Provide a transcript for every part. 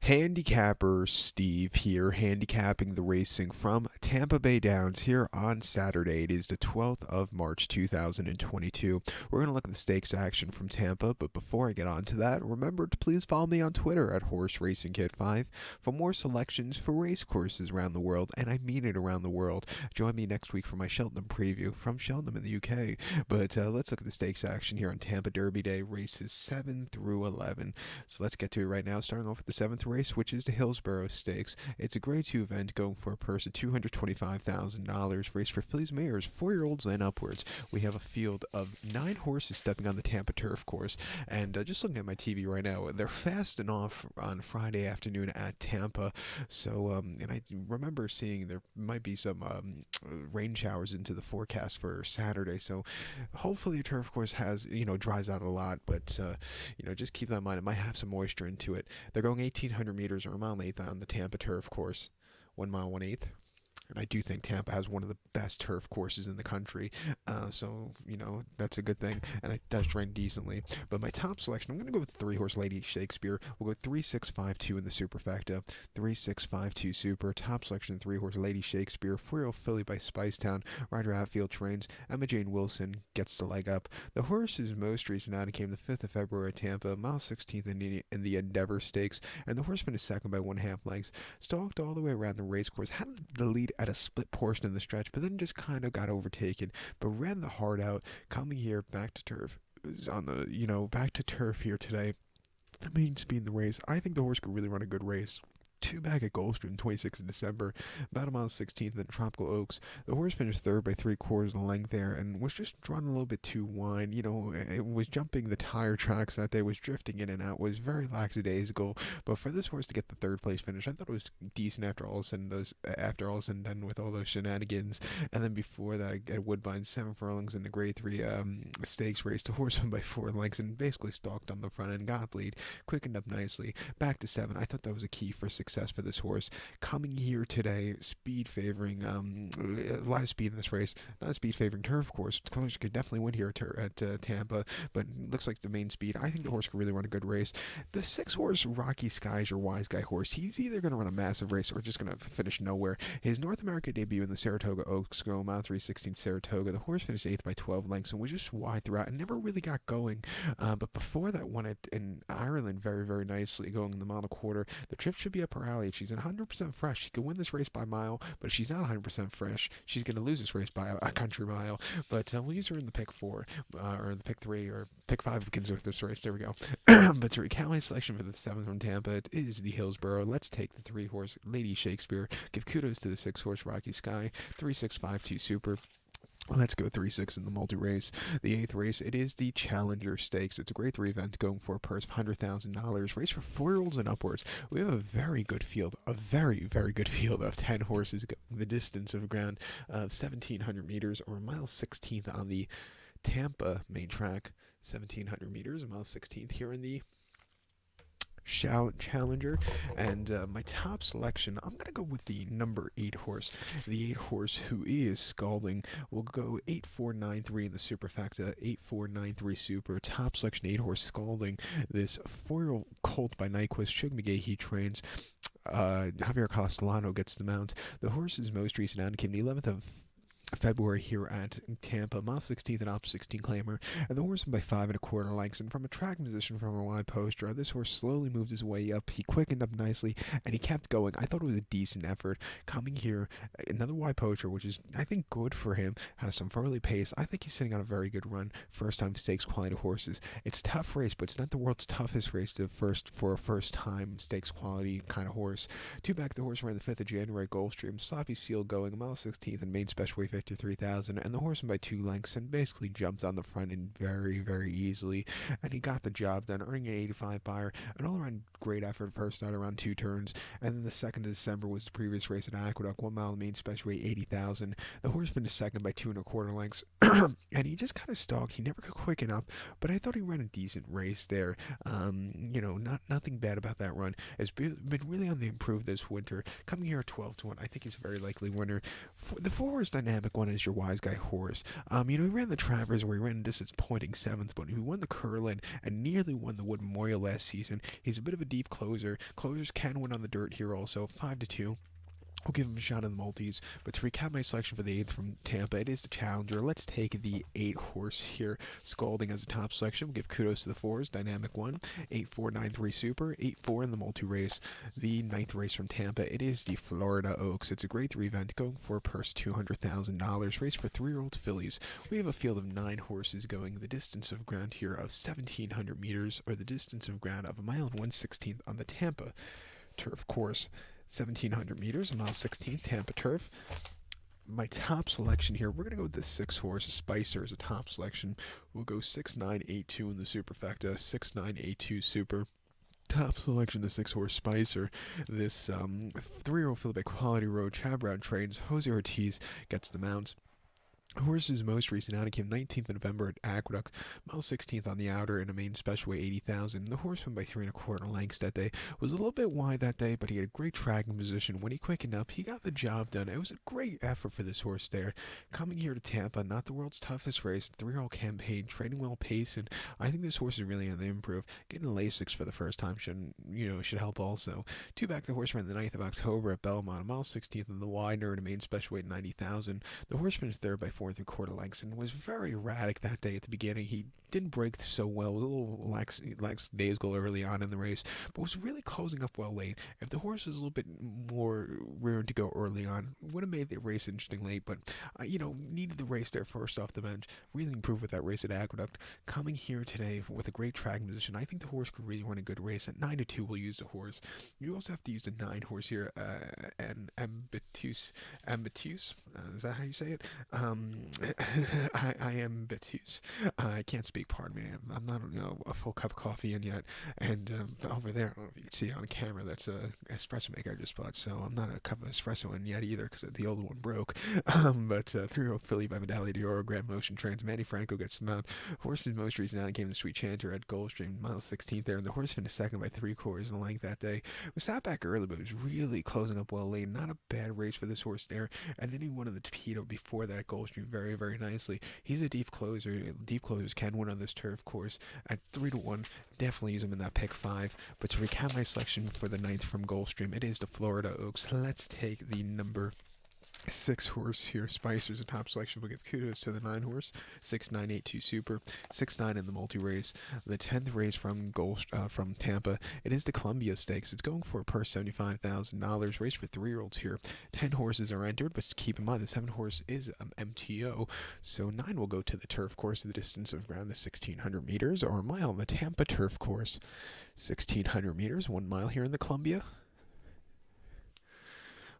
Handicapper Steve here, handicapping the racing from Tampa Bay Downs here on Saturday. It is the 12th of March 2022. We're going to look at the stakes action from Tampa, but before I get on to that, remember to please follow me on Twitter at HorseRacingKid5 for more selections for race courses around the world, and I mean it around the world. Join me next week for my Cheltenham preview from Cheltenham in the UK. But let's look at the stakes action here on Tampa Derby Day, races 7 through 11. So let's get to it right now, starting off with the 7th race, which is the Hillsborough Stakes. It's a Grade 2 event going for a purse of $225,000. Race for fillies, mares, 4-year-olds, and upwards. We have a field of 9 horses stepping on the Tampa turf course. And just looking at my TV right now, they're fasting off on Friday afternoon at Tampa. So, and I remember seeing there might be some rain showers into the forecast for Saturday. So hopefully the turf course has, dries out a lot. But, just keep that in mind. It might have some moisture into it. They're going 1,800 meters or a mile and eighth on the Tampa turf course. 1 mile, 1/8. And I do think Tampa has one of the best turf courses in the country. So, that's a good thing. And it does train decently. But my top selection, I'm going to go with 3-horse Lady Shakespeare. We'll go 3-6-5-2 in the superfecta. 3-6-5-2 super. Top selection, 3-horse Lady Shakespeare. 4-year-old filly by Spicetown. Rider outfield trains. Emma Jane Wilson gets the leg up. The horse's most recent outing came the 5th of February at Tampa. Mile 16th in the Endeavor Stakes. And the horse finished second by 1/2 lengths. Stalked all the way around the race course. Had the lead at a split portion in the stretch, but then just kind of got overtaken, but ran the hard out, coming here back to turf. On the, back to turf here today. The main speed in the race. I think the horse could really run a good race. 2 back at Gulfstream, 26th of December, about a mile 16th in Tropical Oaks. The horse finished third by 3/4 of the length there and was just drawn a little bit too wide. It was jumping the tire tracks that day, was drifting in and out, was very lackadaisical. But for this horse to get the third place finish, I thought it was decent after all is said and done with all those shenanigans. And then before that, at Woodbine, 7 furlongs in the Grade 3 stakes race, the horse won by 4 lengths and basically stalked on the front end, got the lead, quickened up nicely, back to 7. I thought that was a key for success for this horse. Coming here today, speed favoring, a lot of speed in this race, not a speed favoring turf course. Colors could definitely win here at Tampa, but looks like the main speed. I think the horse could really run a good race. The 6-horse Rocky Sky is your wise guy horse. He's either going to run a massive race or just going to finish nowhere. His North America debut in the Saratoga Oaks go mile 3/16 Saratoga. The horse finished 8th by 12 lengths and was just wide throughout and never really got going. But before that, won it in Ireland very, very nicely, going in the mile and a quarter. The trip should be up her alley. If she's 100% fresh, she can win this race by mile, but if she's not 100% fresh, she's going to lose this race by a country mile. But we'll use her in the pick 4, or the pick 3, or pick 5 begins with this race. There we go. But to recount my selection for the 7th from Tampa, it is the Hillsborough. Let's take the 3-horse Lady Shakespeare. Give kudos to the 6-horse Rocky Sky. 3-6-5-2 super. Let's go 3-6 in the multi-race. The 8th race, it is the Challenger Stakes. It's a Grade 3 event going for a purse of $100,000. Race for 4-year-olds and upwards. We have a very good field, a very, very good field of 10 horses going the distance of ground of 1,700 meters or a mile 16th on the Tampa main track. 1,700 meters, a mile 16th here in the Challenger. And my top selection, I'm going to go with the number 8 horse. The 8 horse who is scalding will go 8-4-9-3 in the superfecta, 8-4-9-3 super. Top selection 8 horse scalding. This 4-year-old colt by Nyquist. Shug McGay, he trains. Javier Castellano gets the mount. The horse's most recent outing came the 11th of February here at Tampa, mile 16th and op 16 claimer, and the horse won by 5 1/4 lengths. And from a track position from a wide poster, this horse slowly moved his way up. He quickened up nicely and he kept going. I thought it was a decent effort. Coming here, another wide poster, which is I think good for him, has some early pace. I think he's sitting on a very good run. First time stakes quality horses. It's a tough race, but it's not the world's toughest race for a first time stakes quality kind of horse. 2 back, the horse ran the 5th of January Gulfstream. Sloppy Seal going a mile 16th and main special weight 53,000, and the horse won by 2 lengths and basically jumped on the front end very, very easily, and he got the job done, earning an 85 buyer. An all-around great effort, first out around 2 turns, and then the 2nd of December was the previous race at Aqueduct, 1 mile main special weight 80,000. The horse finished second by 2 1/4 lengths, and he just kind of stalked. He never could quicken up, but I thought he ran a decent race there. Nothing bad about that run. Has been really on the improve this winter. Coming here at 12-1, I think he's a very likely winner. The 4-horse Dynamic Dynamic One is your wise guy horse. He ran the Travers where he ran distance pointing 7th, but he won the Curlin and nearly won the Wood Memorial last season. He's a bit of a deep closer. Closers can win on the dirt here also, 5-2. We'll give him a shot in the multis. But to recap my selection for the 8th from Tampa, it is the Challenger. Let's take the 8 horse here, Scalding as a top selection. We'll give kudos to the 4s, Dynamic One, 8-4-9-3 Super, 8-4 in the multi-race. The 9th race from Tampa, it is the Florida Oaks. It's a grade 3 event going for a purse $200,000. Race for 3-year-old fillies. We have a field of 9 horses going the distance of ground here of 1,700 meters, or the distance of ground of 1 1/16 on the Tampa turf course. 1,700 meters, a mile 16, Tampa turf. My top selection here, we're going to go with the 6 horse Spicer as a top selection. We'll go 6-9-8-2 in the superfecta, 6-9-8-2 super. Top selection, the 6 horse Spicer. This 3-year-old filly by Quality Road, Chad Brown trains, Jose Ortiz gets the mount. Horse's most recent outing came 19th of November at Aqueduct, mile 16th on the outer in a main special weight 80,000. The horse went by 3 1/4 lengths that day. Was a little bit wide that day, but he had a great tracking position. When he quickened up, he got the job done. It was a great effort for this horse there. Coming here to Tampa, not the world's toughest race, 3-year-old campaign, training well pace, and I think this horse is really on the improve. Getting a Lasix for the first time should help also. 2 back, the horse ran the 9th of October at Belmont, mile 16th in the widener in a main special weight 90,000. The horse finished third by 4 3/4 lengths and was very erratic that day at the beginning. He didn't break so well. It was a little lax days goal early on in the race, but was really closing up well late. If the horse was a little bit more rearing to go early on, would have made the race interesting late, but needed the race there first off the bench. Really improved with that race at Aqueduct. Coming here today with a great tracking position, I think the horse could really run a good race. At 9-2, we'll use the horse. You also have to use the 9 horse here, and Ambitus. Is that how you say it? I am Betus. I can't speak, pardon me. I'm not a full cup of coffee in yet. And over there, I don't know if you can see on camera, that's a espresso maker I just bought. So I'm not a cup of espresso in yet either because the old one broke. But 3-year-old filly by Medaglia d'Oro, Grand Motion trains. Manny Franco gets him out. Horse's most recent outing came the Sweet Chanter at Gulfstream, mile 16th there. And the horse finished second by 3/4 in length that day. It was sat back early, but it was really closing up well late. Not a bad race for this horse there. And then he won the Torpedo before that at Gulfstream very, very nicely. He's a deep closer. Deep closers can win on this turf course at 3-1. Definitely use him in that pick 5. But to recap my selection for the 9th from Gulfstream, it is the Florida Oaks. Let's take the number 6 horse here, Spicer's a top selection. We'll give kudos to the 9 horse, 6-9-8-2 Super, 6-9 in the multi-race. The 10th race from Tampa, it is the Columbia Stakes. It's going for a purse $75,000. Race for 3-year-olds here. 10 horses are entered, but keep in mind the 7 horse is MTO, so 9 will go to the turf course. The distance of ground is 1,600 meters, or a mile on the Tampa turf course. 1,600 meters, 1 mile here in the Columbia.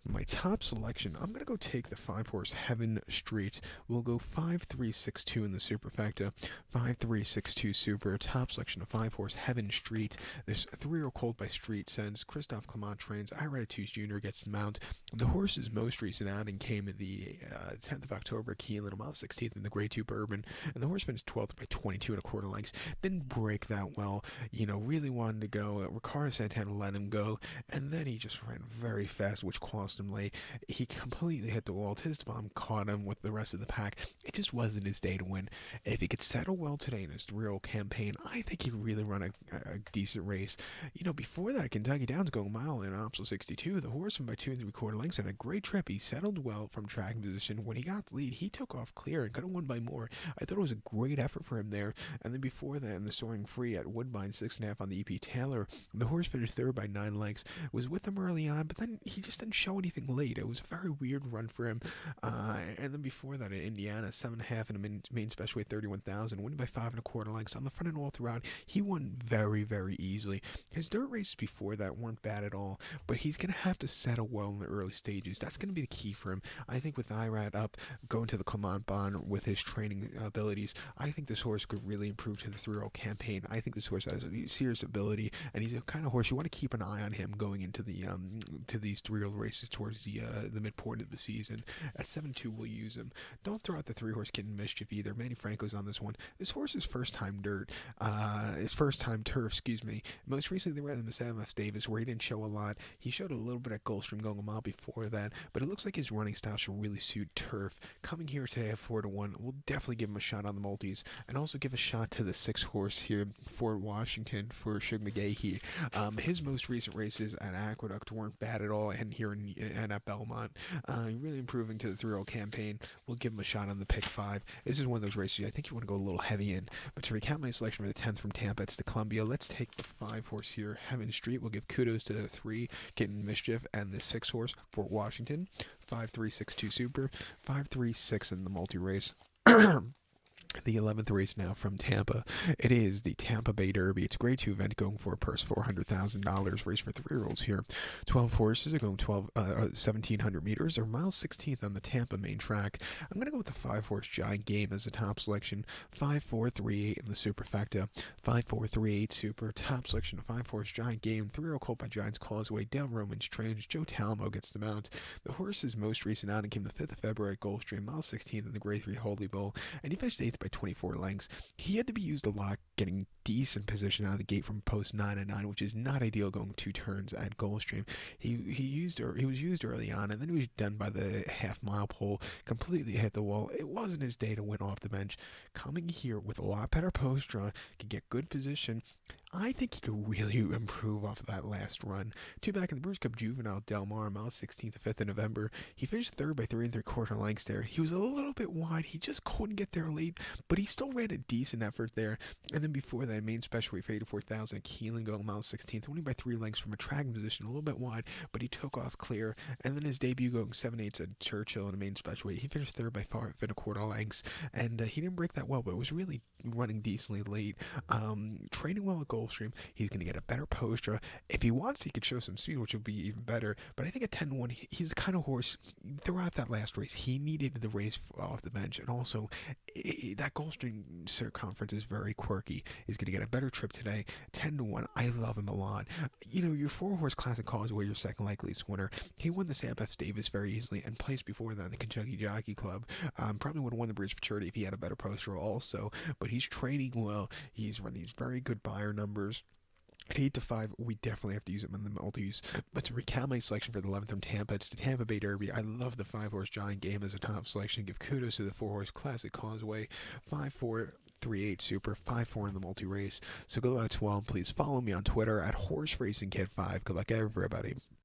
My top selection, I'm going to go take the 5 horse Heaven Street. We'll go 5-3-6-2 in the superfecta, 5-3-6-2 super. Top selection of 5 horse Heaven Street. This 3-year-old colt by Street sends. Christophe Clement trains. Iratus Jr. gets the mount. The horse's most recent outing came at the 10th of October at Keelan, mile 16th in the Grade 2 Bourbon. And the horse finished 12th by 22 1/4 lengths. Didn't break that well. Really wanted to go. Ricardo Santana let him go. And then he just ran very fast, which cost him late. He completely hit the wall. Tisdom caught him with the rest of the pack. It just wasn't his day to win. If he could settle well today in his real campaign, I think he could really run a decent race. Before that, Kentucky Downs going a mile in Optional 62. The horse went by 2 3/4 lengths and a great trip. He settled well from tracking position. When he got the lead, he took off clear and could have won by more. I thought it was a great effort for him there. And then before that, in the Soaring Free at Woodbine, 6.5 on the EP Taylor, the horse finished third by 9 lengths. Was with him early on, but then he just didn't show anything late. It was a very weird run for him. And then before that in Indiana, 7.5 in a main special weight 31,000, winning by 5 1/4 lengths on the front and all throughout. He won very, very easily. His dirt races before that weren't bad at all, but he's going to have to settle well in the early stages. That's going to be the key for him. I think with Irad up, going to the Clement Bond with his training abilities, I think this horse could really improve to the 3-year-old campaign. I think this horse has a serious ability, and he's a kind of horse you want to keep an eye on him going into the to these 3-year-old races towards the midpoint of the season. At 7-2, we'll use him. Don't throw out the 3-horse Kitten Mischief either. Manny Franco's on this one. This horse is first time dirt. His first time turf, excuse me. Most recently, they ran him at MF Davis, where he didn't show a lot. He showed a little bit at Gulfstream going a mile before that, but it looks like his running style should really suit turf. Coming here today at 4-1, we'll definitely give him a shot on the multis, and also give a shot to the 6-horse here, Fort Washington, for Shug McGahee. His most recent races at Aqueduct weren't bad at all, and here and at Belmont. Really improving to the 3-year-old campaign. We'll give him a shot on the pick 5. This is one of those races I think you want to go a little heavy in. But to recap my selection for the 10th from Tampa, it's the Columbia. Let's take the 5-horse here, Heaven Street. We'll give kudos to the 3, Kitten Mischief, and the 6-horse, Fort Washington. 5-3-6-2 Super, 5-3-6 in the multi-race. The 11th race now from Tampa. It is the Tampa Bay Derby. It's a grade 2 event going for a purse $400,000. Race for 3-year-olds here. 12 horses are going 1,700 meters, or mile 16th on the Tampa main track. I'm going to go with the 5-horse Giant Game as the top selection. 5-4-3-8 in the superfecta. 5-4-3-8 super. Top selection, 5-horse Giant Game. 3-year-old colt by Giants Causeway. Dale Romans trains. Joe Talmo gets the mount. The horse's most recent outing came the 5th of February at Gulfstream, mile 16th in the grade 3 Holy Bowl, and he finished 8th by 24 lengths. He had to be used a lot, getting decent position out of the gate from post 9 and 9, which is not ideal going 2 turns at Gulfstream. He was used early on, and then he was done by the half-mile pole, completely hit the wall. It wasn't his day to win off the bench. Coming here with a lot better post draw, could get good position. I think he could really improve off of that last run. 2 back in the Brews Cup Juvenile, Del Mar, mile 16th, 5th of November. He finished 3rd by 3 3/4 lengths there. He was a little bit wide. He just couldn't get there late, but he still ran a decent effort there. And then before that, main special, he faded 4,000 at Keelingo, mile 16th, winning by 3 lengths from a tracking position, a little bit wide, but he took off clear. And then his debut going 7/8 at Churchill in a main special weight. He finished 3rd by 5 1/4 lengths, and he didn't break that well, but was really running decently late. Training well at Gulfstream. He's going to get a better post draw. If he wants, he could show some speed, which would be even better. But I think at 10-1, he's the kind of horse, throughout that last race, he needed the race off the bench. And also, that Gulfstream circumference is very quirky. He's going to get a better trip today. 10-1, I love him a lot. You know, your 4-horse Classic Causeway, your second likeliest winner. He won the Sam F. Davis very easily, and placed before that in the Kentucky Jockey Club. Probably would have won the Bridge Futurity if he had a better post draw also. But he's training well. He's running these very good buyer numbers. At 8-5, we definitely have to use him in the multis. But to recap my selection for the 11th from Tampa, it's the Tampa Bay Derby. I love the 5-horse Giant Game as a top selection. Give kudos to the 4-horse Classic Causeway. 5-4-3-8 Super, 5-4 in the multi-race. So good luck to all. Please follow me on Twitter at HorseRacingKid5. Good luck, everybody.